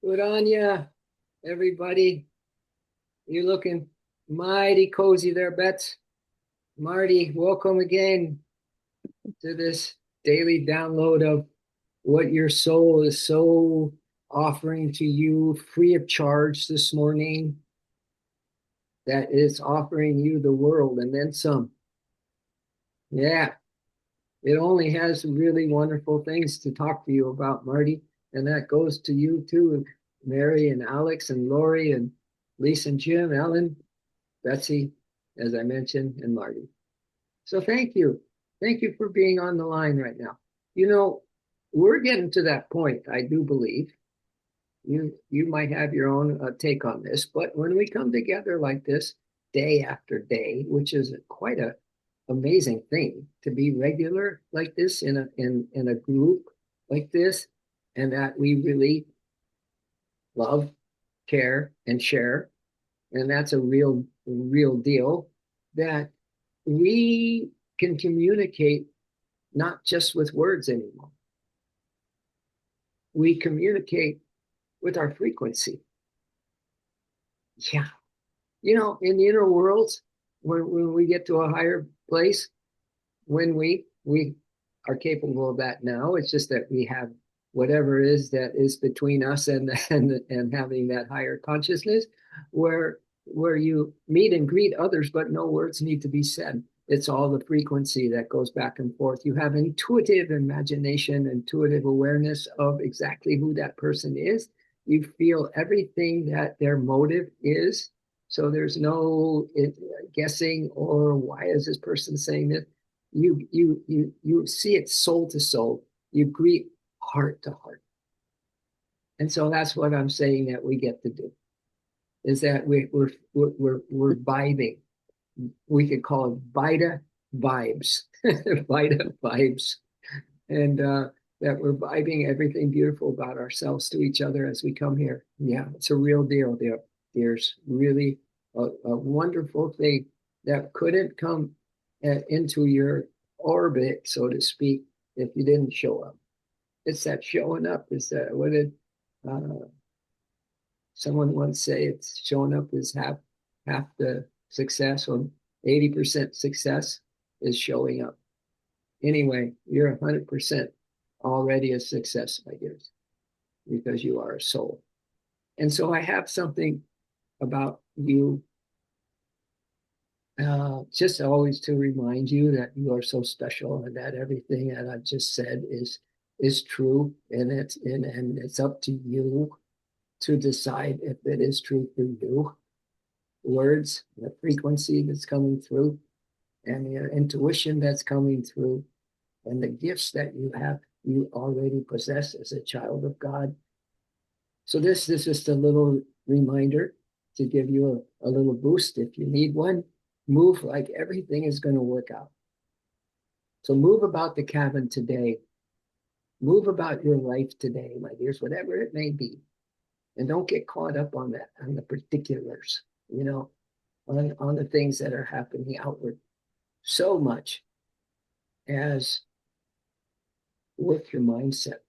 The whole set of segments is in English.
Good on ya, everybody. You're looking mighty cozy there, Bets. Marty, welcome again to this daily download of what your soul is so offering to you free of charge this morning, that is offering you the world and then some. Yeah, it only has really wonderful things to talk to you about, Marty. And that goes to you too, Mary and Alex and Lori and Lisa and Jim, Ellen, Betsy, as I mentioned, and Marty. So thank you. Thank you for being on the line right now. You know, we're getting to that point, I do believe. You might have your own take on this, but when we come together like this day after day, which is quite a amazing thing to be regular like this in a group like this, and that we really love, care, and share, and that's a real deal, that we can communicate not just with words anymore. We communicate with our frequency. Yeah. In the inner worlds, when we get to a higher place, when we are capable of that now, it's just that we have whatever it is that is between us and having that higher consciousness, where you meet and greet others, but no words need to be said. It's all the frequency that goes back and forth. You have intuitive imagination, intuitive awareness of exactly who that person is. You feel everything that their motive is. So there's no guessing, or why is this person saying this? You see it soul to soul. You greet heart to heart. And so that's what I'm saying that we get to do, is that we're vibing. We could call it Vita vibes, Vita vibes, and that we're vibing everything beautiful about ourselves to each other as we come here. Yeah, it's a real deal, dear. There's really a wonderful thing that couldn't come into your orbit, so to speak, if you didn't show up. It's that showing up. Is that what did someone once say? It's showing up is half the success, or 80% success is showing up. Anyway, you're 100% already a success, my dears, because you are a soul. And so I have something about you, just always to remind you that you are so special, and that everything that I've just said is true, and it's up to you to decide if it is true for you. Words, the frequency that's coming through, and your intuition that's coming through, and the gifts that you already possess as a child of God. So this is just a little reminder to give you a little boost if you need one. Move like everything is going to work out. So move about the cabin today. Move about your life today, my dears, whatever it may be. And don't get caught up on that, on the particulars, on the things that are happening outward. So much as with your mindset,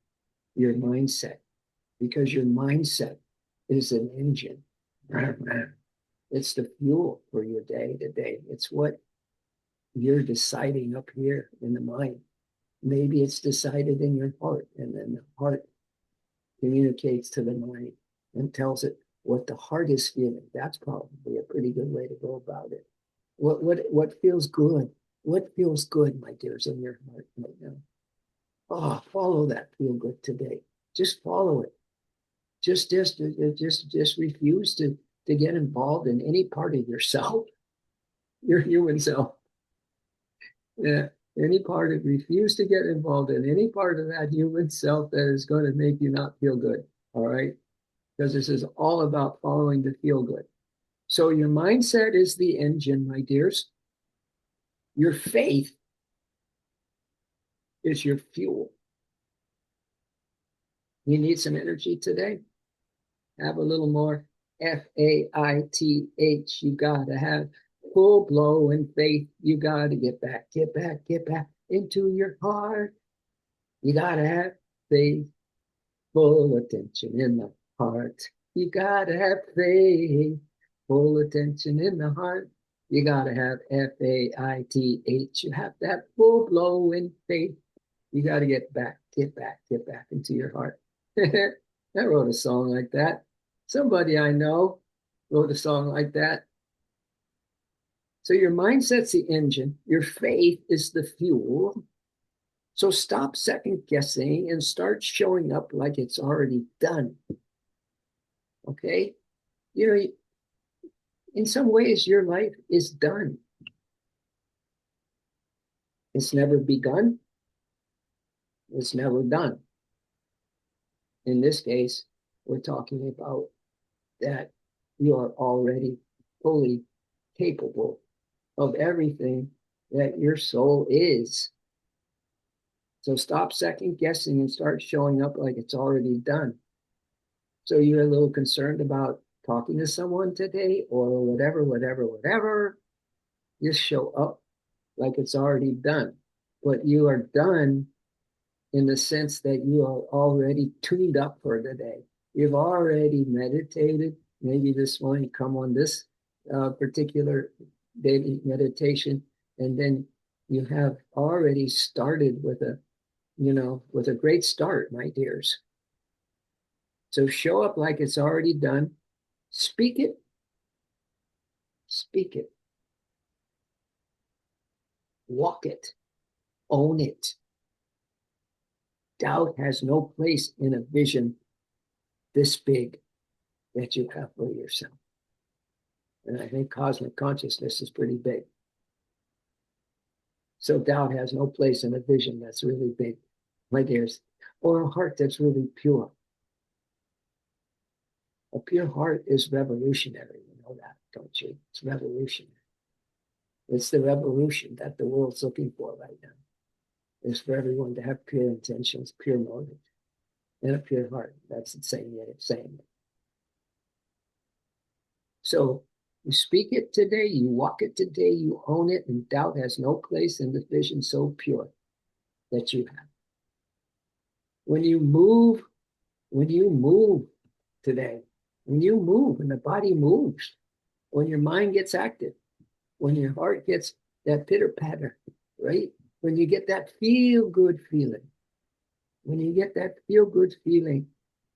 because your mindset is an engine. It's the fuel for your day to day. It's what you're deciding up here in the mind. Maybe it's decided in your heart, and then the heart communicates to the mind and tells it what the heart is feeling. That's probably a pretty good way to go about it. What feels good? What feels good, my dears, in your heart right now? Oh, follow that feel good today. Just follow it. Just refuse to get involved in any part of yourself, your human self. Yeah, any part of refuse to get involved in any part of that human self that is going to make you not feel good. All right, because this is all about following the feel good. So your mindset is the engine, my dears. Your faith is your fuel. You need some energy today? Have a little more faith. You got to have full blow and faith. You got to get back into your heart. You got to have faith, full attention in the heart. You gotta have faith, full attention in the heart. You gotta have faith. You have that full blowing faith. You gotta get back into your heart. I wrote a song like that. Somebody I know wrote a song like that. So your mindset's the engine, your faith is the fuel. So stop second guessing and start showing up like it's already done. Okay? You know, in some ways, your life is done. It's never begun, it's never done. In this case, we're talking about that you are already fully capable of everything that your soul is. So stop second guessing and start showing up like it's already done. So you're a little concerned about talking to someone today or whatever. Just show up like it's already done. But you are done in the sense that you are already tuned up for the day. You've already meditated. Maybe this morning come on this particular daily meditation, and then you have already started with a great start, my dears. So show up like it's already done. Speak it. Speak it. Walk it. Own it. Doubt has no place in a vision this big that you have for yourself. And I think cosmic consciousness is pretty big. So doubt has no place in a vision that's really big, my dears, or a heart that's really pure. A pure heart is revolutionary. You know that, don't you? It's revolutionary. It's the revolution that the world's looking for right now. Is for everyone to have pure intentions, pure motives, and a pure heart. That's the same way of saying it. So you speak it today, you walk it today, you own it, and doubt has no place in the vision so pure that you have. When you move today, when you move and the body moves, when your mind gets active, when your heart gets that pitter patter, right? When you get that feel good feeling,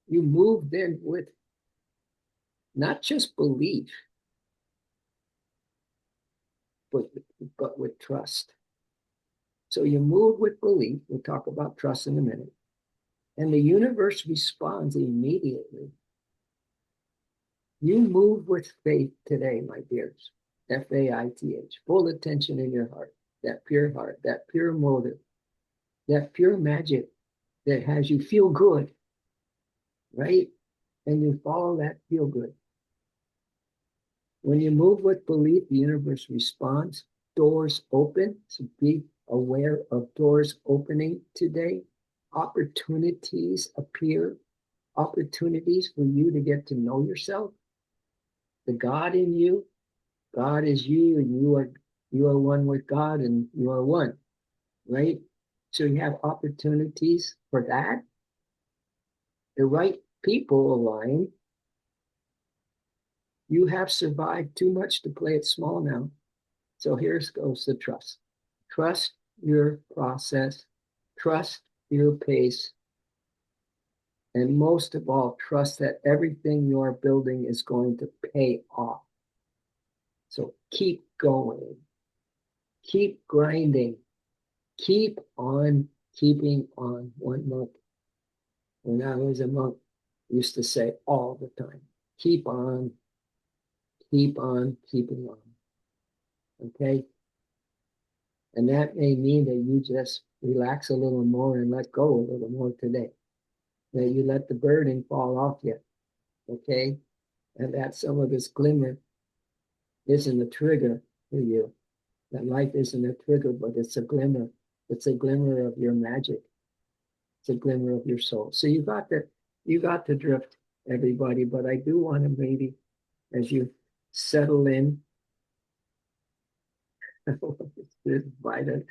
you move then with not just belief, but with trust. So you move with belief. We'll talk about trust in a minute. And the universe responds immediately. You move with faith today, my dears. Faith, full attention in your heart, that pure motive, that pure magic that has you feel good, right? And you follow that feel good. When you move with belief, the universe responds, doors open. So be aware of doors opening today. Opportunities appear, opportunities for you to get to know yourself. The God in you, God is you, and you are one with God, and you are one, right? So you have opportunities for that. The right people align. You have survived too much to play it small now. So here goes the trust. Trust your process. Trust your pace. And most of all, trust that everything you're building is going to pay off. So keep going. Keep grinding. Keep on keeping on. One monk, when I was a monk, used to say all the time, keep on keeping on. Okay? And that may mean that you just relax a little more and let go a little more today. That you let the burden fall off you. Okay? And that some of this glimmer isn't a trigger for you. That life isn't a trigger, but it's a glimmer. It's a glimmer of your magic. It's a glimmer of your soul. So you got to drift, everybody, but I do want to maybe, as you settle in, this Vita,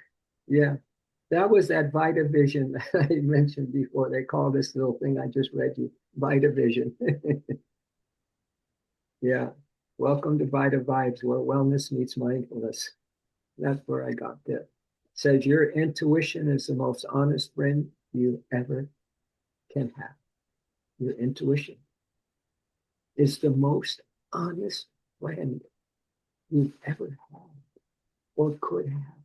yeah, that was that Vita vision that I mentioned before. They call this little thing I just read you Vita Vision. Yeah. Welcome to Vita Vibes, where wellness meets mindfulness. That's where I got that. It says your intuition is the most honest friend you ever can have. Your intuition is the most honest friend you've ever had or could have.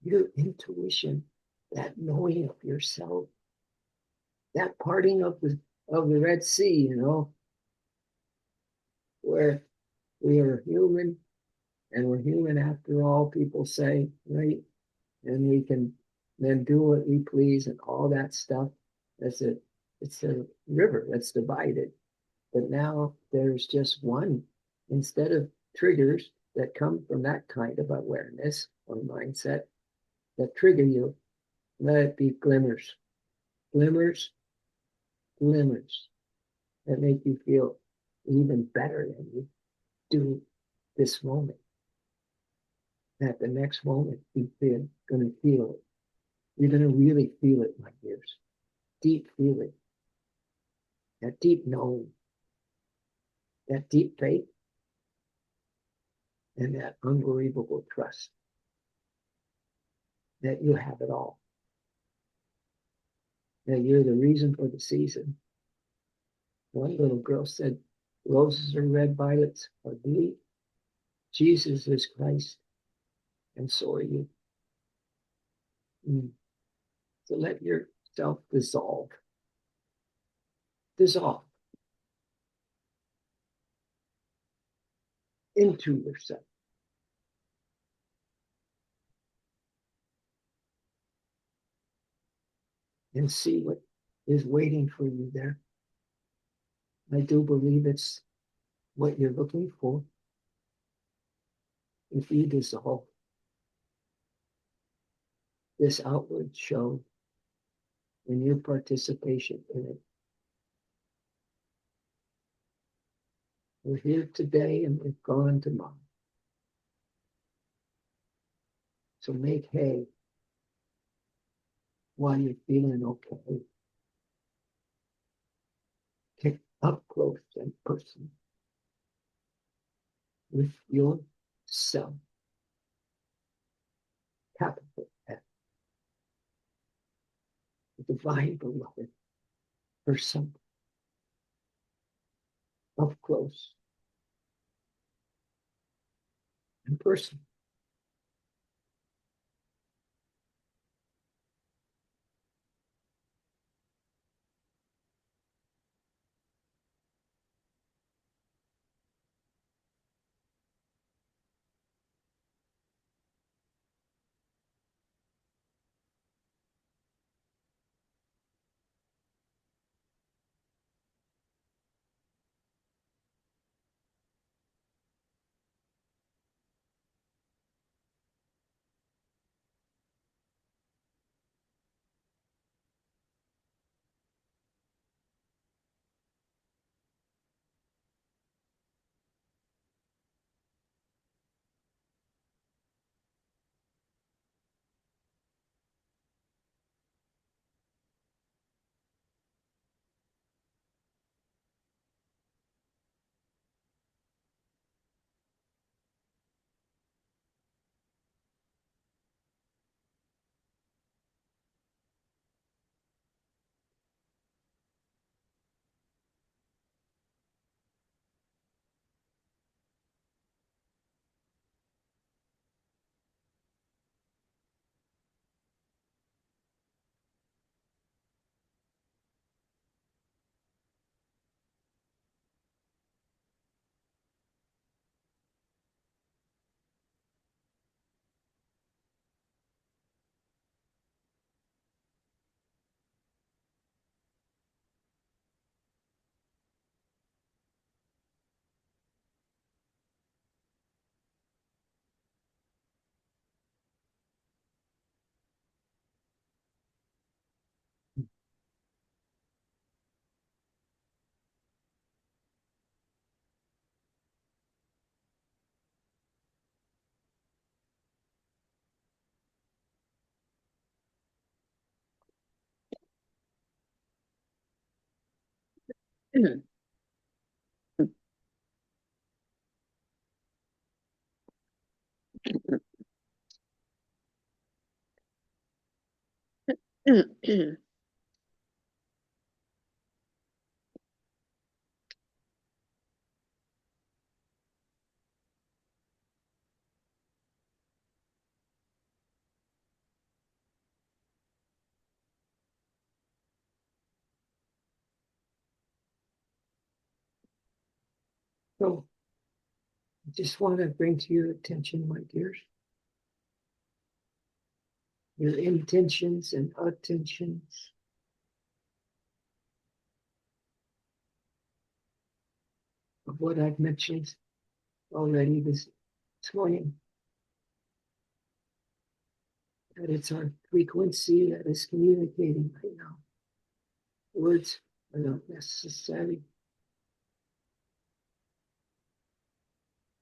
Your intuition, that knowing of yourself, that parting of the Red Sea, where we are human and we're human after all, people say, right? And we can then do what we please and all that stuff. That's it. It's a river that's divided. But now there's just one. Instead of triggers that come from that kind of awareness or mindset that trigger you, let it be glimmers, glimmers, glimmers that make you feel even better than you do this moment. At the next moment, you feel going to feel it. You're going to really feel it, my dears. Deep feeling, that deep knowing, that deep faith, and that unbelievable trust that you have it all. That you're the reason for the season. One little girl said, roses are red, violets are blue. Jesus is Christ, and so are you. So let yourself dissolve. Dissolve into yourself. And see what is waiting for you there. I do believe it's what you're looking for. If you dissolve this outward show and your participation in it. We're here today and we're gone tomorrow. So make hay while you're feeling okay. Get up close and personal with yourself. Capital F. The divine beloved person. Up close and personal. So I just want to bring to your attention, my dears, your intentions and attentions of what I've mentioned already this morning. That it's our frequency that is communicating right now. Words are not necessary.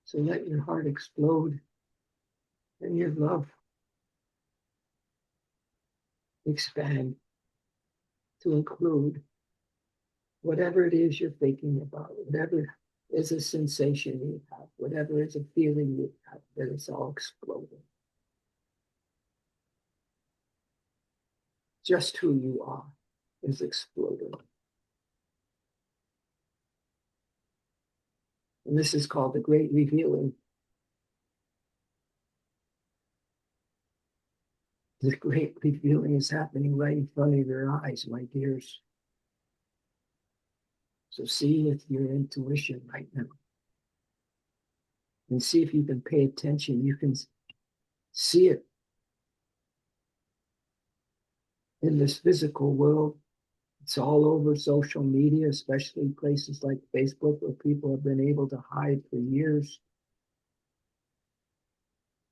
So let your heart explode and your love expand to include whatever it is you're thinking about, whatever is a sensation you have, whatever is a feeling you have, that it's all exploding. Just who you are is exploding. And this is called the great revealing. The great revealing is happening right in front of your eyes, my dears. So see with your intuition right now. And see if you can pay attention. You can see it in this physical world. It's all over social media, especially places like Facebook, where people have been able to hide for years.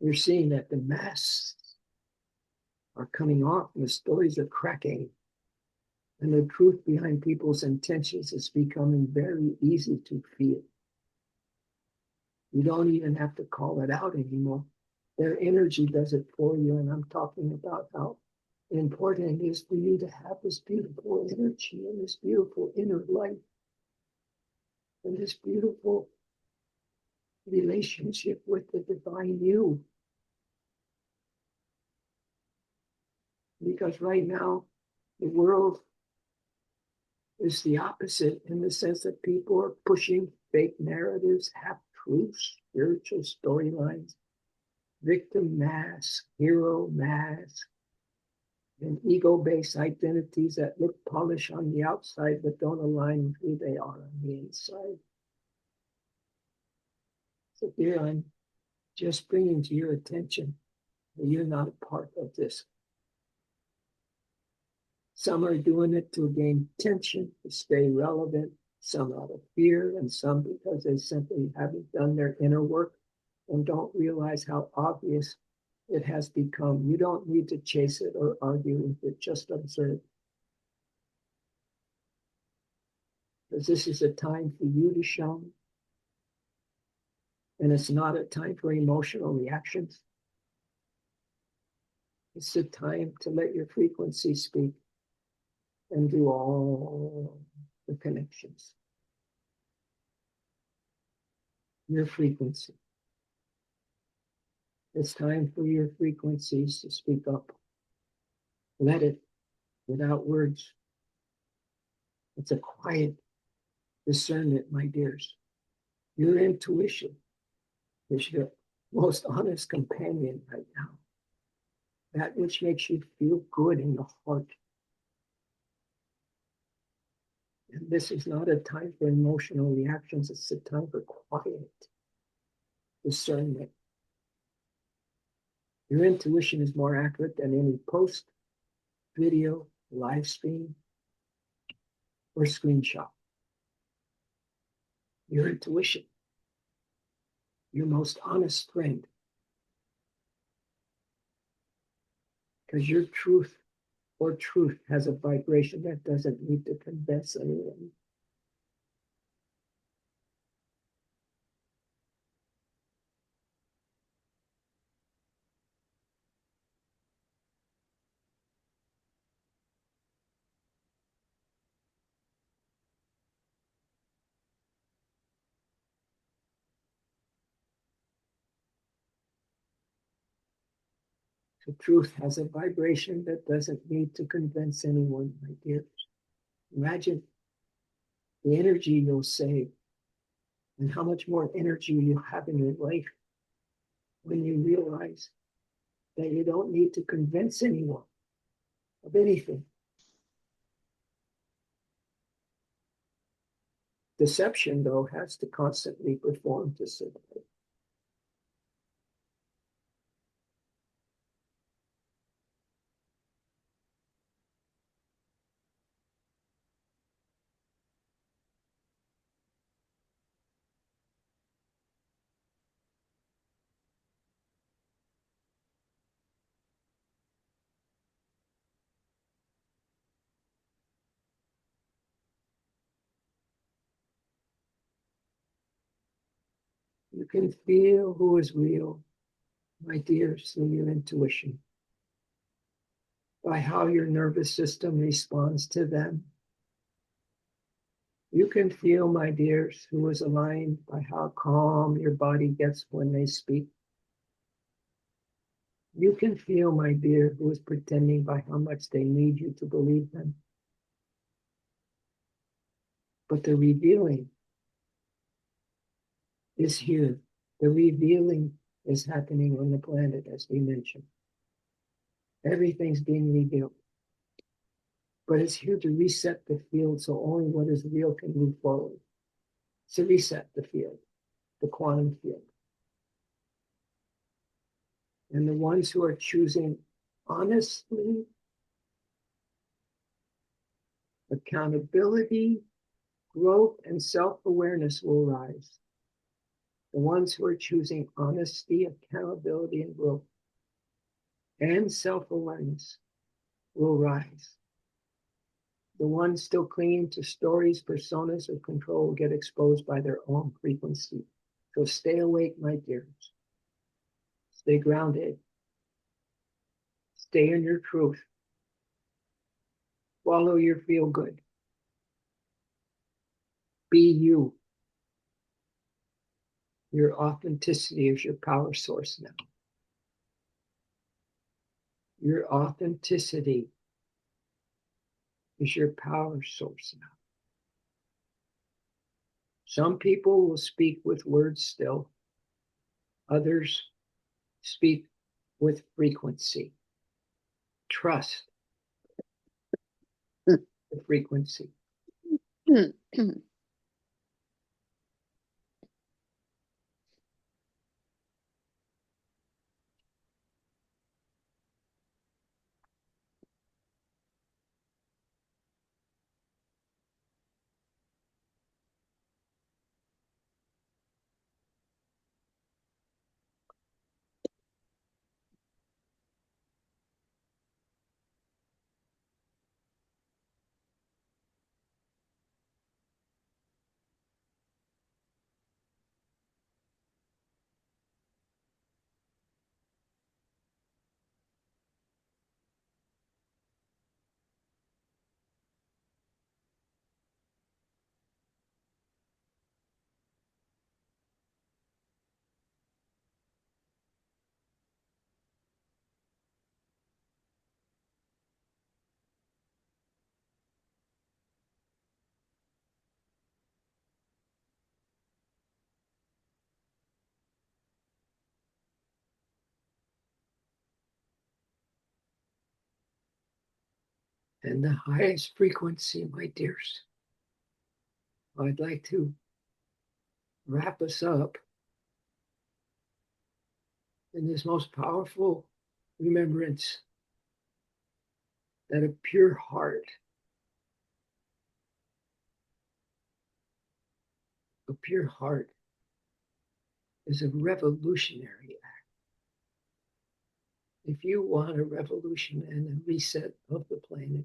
You're seeing that the masks are coming off and the stories are cracking. And the truth behind people's intentions is becoming very easy to feel. You don't even have to call it out anymore. Their energy does it for you. And I'm talking about how important it is for you to have this beautiful energy and this beautiful inner light and this beautiful relationship with the divine you. Because right now, the world is the opposite in the sense that people are pushing fake narratives, half truths, spiritual storylines, victim mask, hero mask, and ego-based identities that look polished on the outside but don't align with who they are on the inside. So here I'm just bringing to your attention that you're not a part of this. Some are doing it to gain attention, to stay relevant, some out of fear, and some because they simply haven't done their inner work and don't realize how obvious it has become. You don't need to chase it or argue with it, just observe. Because this is a time for you to shine. And it's not a time for emotional reactions. It's a time to let your frequency speak and do all the connections. Your frequency. It's time for your frequencies to speak up. Let it without words. It's a quiet discernment, my dears. Your intuition is your most honest companion right now. That which makes you feel good in the heart. And this is not a time for emotional reactions. It's a time for quiet discernment. Your intuition is more accurate than any post, video, live stream, or screenshot. Your intuition, your most honest friend. Because your truth or truth has a vibration that doesn't need to convince anyone. The truth has a vibration that doesn't need to convince anyone, my dear. Imagine the energy you'll save and how much more energy you have in your life when you realize that you don't need to convince anyone of anything. Deception, though, has to constantly perform to survive. You can feel who is real, my dears, through your intuition, by how your nervous system responds to them. You can feel, my dears, who is aligned by how calm your body gets when they speak. You can feel, my dear, who is pretending by how much they need you to believe them. But the revealing is here. The revealing is happening on the planet, as we mentioned. Everything's being revealed. But it's here to reset the field so only what is real can move forward. To reset the field, the quantum field. And the ones who are choosing honestly, accountability, growth, and self-awareness will rise. The ones who are choosing honesty, accountability, and growth, and self-awareness will rise. The ones still clinging to stories, personas, or control will get exposed by their own frequency. So stay awake, my dears. Stay grounded. Stay in your truth. Follow your feel good. Be you. Your authenticity is your power source now. Your authenticity is your power source now. Some people will speak with words still. Others speak with frequency. Trust the frequency. And the highest frequency, my dears. I'd like to wrap us up in this most powerful remembrance that a pure heart, is a revolutionary act. If you want a revolution and a reset of the planet,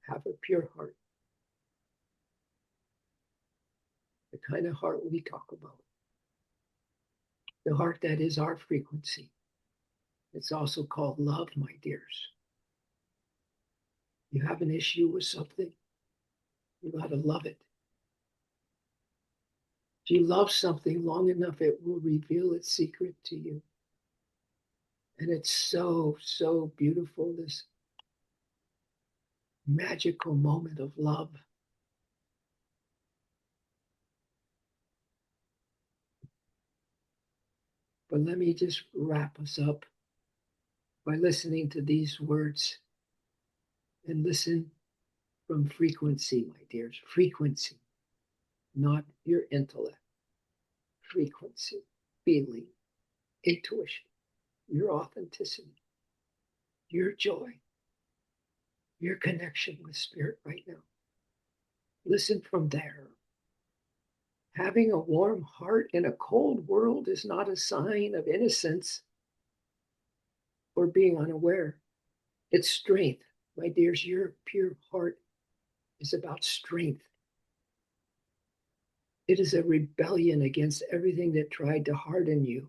have a pure heart. The kind of heart we talk about. The heart that is our frequency. It's also called love, my dears. You have an issue with something, you got to love it. If you love something long enough, it will reveal its secret to you. And it's so, so beautiful, this magical moment of love. But let me just wrap us up by listening to these words and listen from frequency, my dears. Frequency, not your intellect. Frequency, feeling, intuition, your authenticity, your joy, your connection with spirit right now. Listen from there. Having a warm heart in a cold world is not a sign of innocence or being unaware. It's strength. My dears, your pure heart is about strength. It is a rebellion against everything that tried to harden you.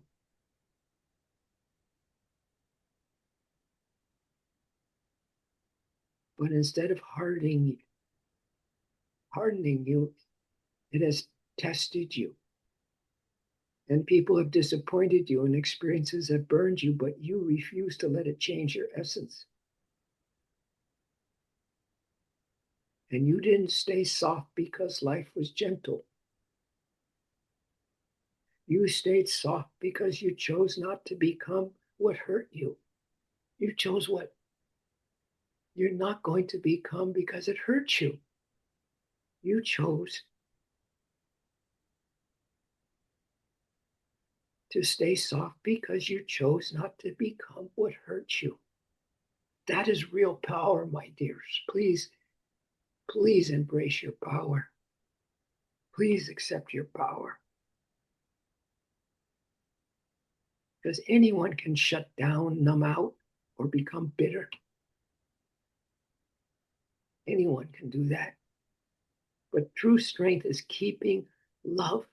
But instead of hardening you, it has tested you. And people have disappointed you, and experiences have burned you, but you refuse to let it change your essence. And you didn't stay soft because life was gentle. You stayed soft because you chose not to become what hurt you. You chose what you're not going to become because it hurts you. You chose to stay soft because you chose not to become what hurts you. That is real power, my dears. Please, please embrace your power. Please accept your power. Because anyone can shut down, numb out, or become bitter. Anyone can do that. But true strength is keeping love,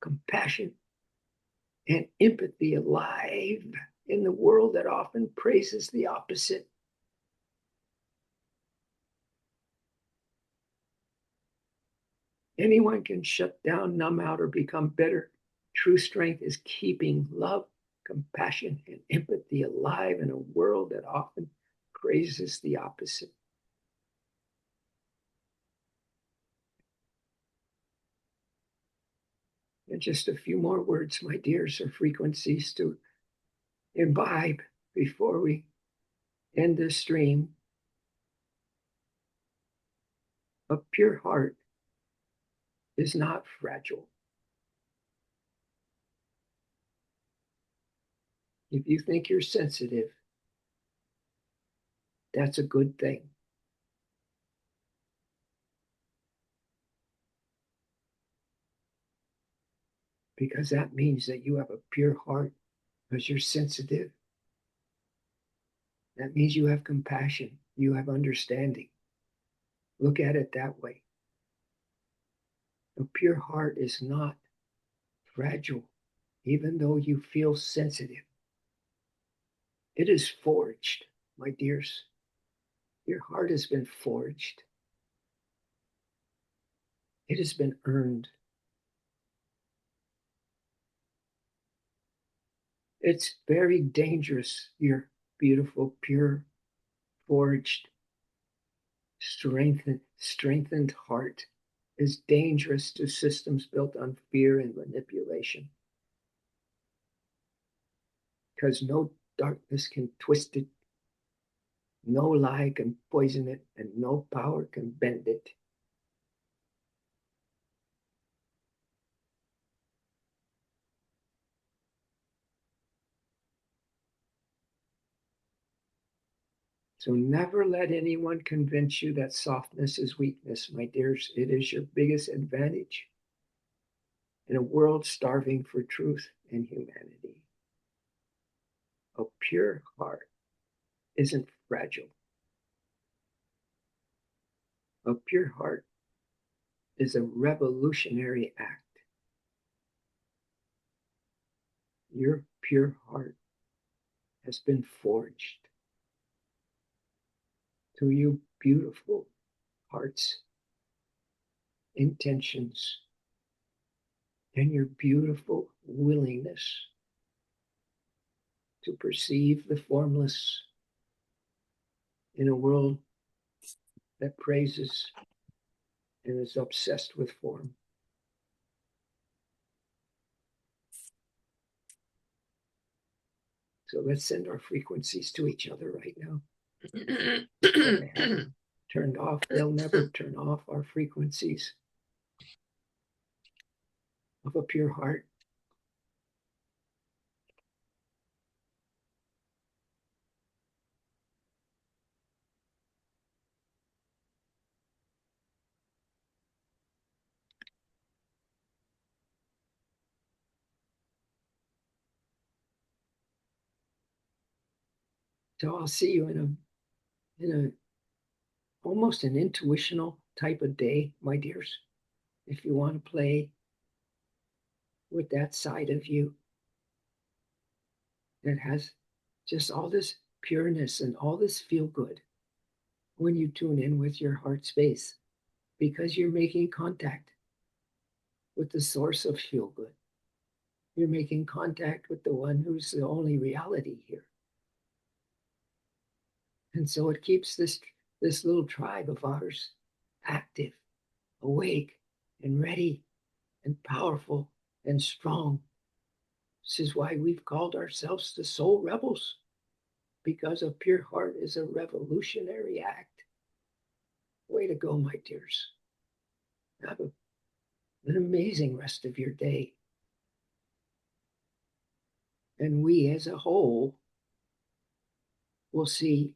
compassion, and empathy alive in the world that often praises the opposite. Anyone can shut down, numb out, or become bitter. True strength is keeping love, compassion, and empathy alive in a world that often praises the opposite. And just a few more words, my dears, or frequencies to imbibe before we end this stream. A pure heart is not fragile. If you think you're sensitive, that's a good thing. Because that means that you have a pure heart because you're sensitive. That means you have compassion, you have understanding. Look at it that way. A pure heart is not fragile, even though you feel sensitive. It is forged, my dears. Your heart has been forged, it has been earned. It's very dangerous, your beautiful, pure, forged, strengthened heart is dangerous to systems built on fear and manipulation. Because no darkness can twist it, no lie can poison it, and no power can bend it. So never let anyone convince you that softness is weakness, my dears. It is your biggest advantage in a world starving for truth and humanity. A pure heart isn't fragile. A pure heart is a revolutionary act. Your pure heart has been forged to you beautiful hearts, intentions, and your beautiful willingness to perceive the formless in a world that praises and is obsessed with form. So let's send our frequencies to each other right now. They haven't turned off. They'll never turn off our frequencies of a pure heart. So I'll see you in a almost an intuitional type of day, my dears. If you want to play with that side of you that has just all this pureness and all this feel good when you tune in with your heart space, because you're making contact with the source of feel good. You're making contact with the one who's the only reality here. And so it keeps this little tribe of ours active, awake, and ready, and powerful, and strong. This is why we've called ourselves the soul rebels, because a pure heart is a revolutionary act. Way to go, my dears. Have an amazing rest of your day. And we as a whole will see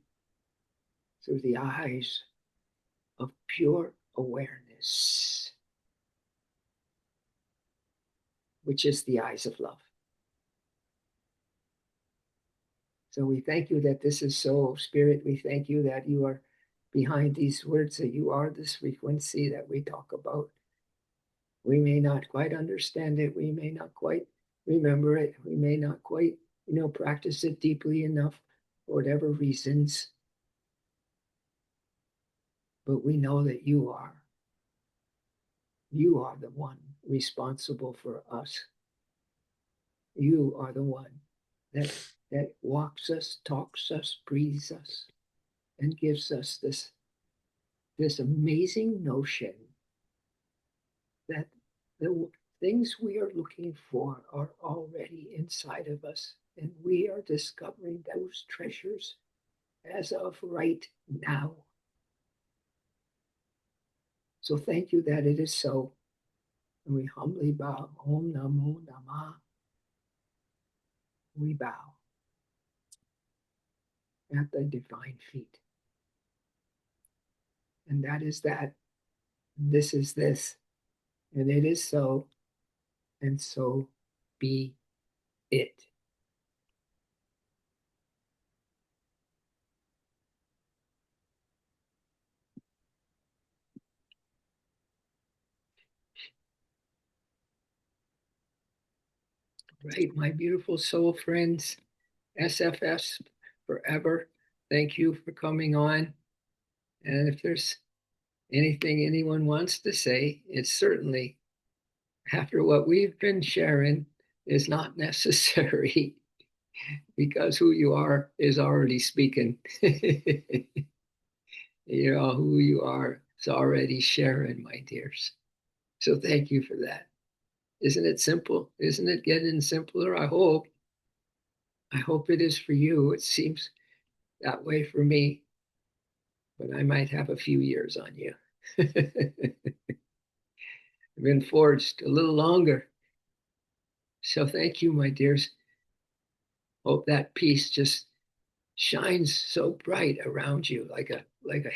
through the eyes of pure awareness, which is the eyes of love. So we thank you that this is so, Spirit. We thank you that you are behind these words, that you are this frequency that we talk about. We may not quite understand it. We may not quite remember it. We may not quite, practice it deeply enough for whatever reasons. But we know that you are. You are the one responsible for us. You are the one that walks us, talks us, breathes us, and gives us this amazing notion that the things we are looking for are already inside of us, and we are discovering those treasures as of right now. So thank you that it is so. And we humbly bow. Om Namo Namah. We bow at the divine feet. And that is that. This is this. And it is so. And so be it. Right, my beautiful soul friends, SFS forever. Thank you for coming on. And if there's anything anyone wants to say, it's certainly, after what we've been sharing, is not necessary because who you are is already speaking. Who you are is already sharing, my dears. So thank you for that. Isn't it simple? Isn't it getting simpler? I hope. I hope it is for you. It seems that way for me, but I might have a few years on you. I've been forged a little longer. So thank you, my dears. Hope that peace just shines so bright around you like a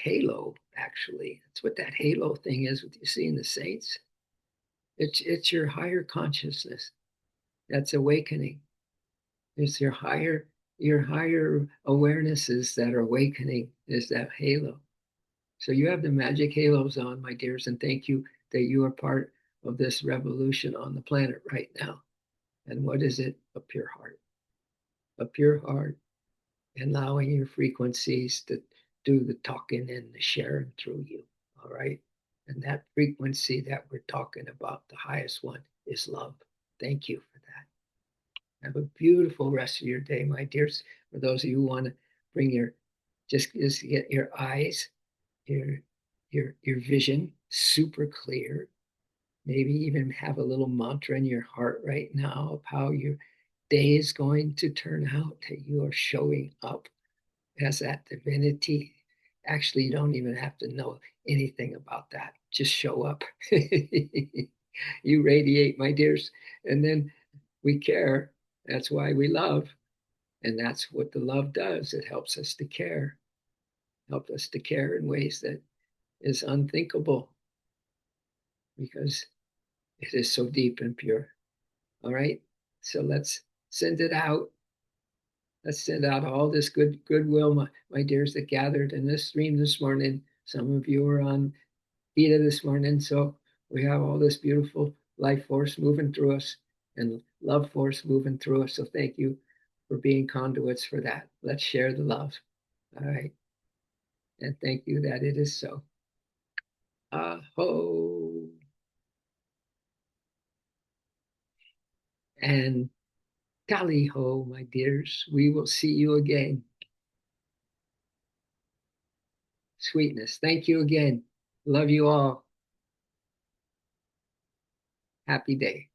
halo, actually. That's what that halo thing is, what you see in the saints. It's your higher consciousness that's awakening. It's your higher awarenesses that are awakening, is that halo. So you have the magic halos on, my dears, and thank you that you are part of this revolution on the planet right now. And what is it? A pure heart. A pure heart, allowing your frequencies to do the talking and the sharing through you. All right. And that frequency that we're talking about, the highest one, is love. Thank you for that. Have a beautiful rest of your day, my dears. For those of you who want to bring your, just get your eyes, your your vision super clear. Maybe even have a little mantra in your heart right now of how your day is going to turn out, that you are showing up as that divinity. Actually, you don't even have to know anything about that. Just show up. You radiate, my dears, and then we care. That's why we love. And that's what the love does. It helps us to care, help us to care in ways that is unthinkable because it is so deep and pure. All right. So let's send it out. Let's send out all this goodwill, my dears that gathered in this stream this morning. Some of you are on Vita this morning. So we have all this beautiful life force moving through us and love force moving through us. So thank you for being conduits for that. Let's share the love. All right. And thank you that it is so. Aho. And tally ho, my dears. We will see you again. Sweetness. Thank you again. Love you all. Happy day.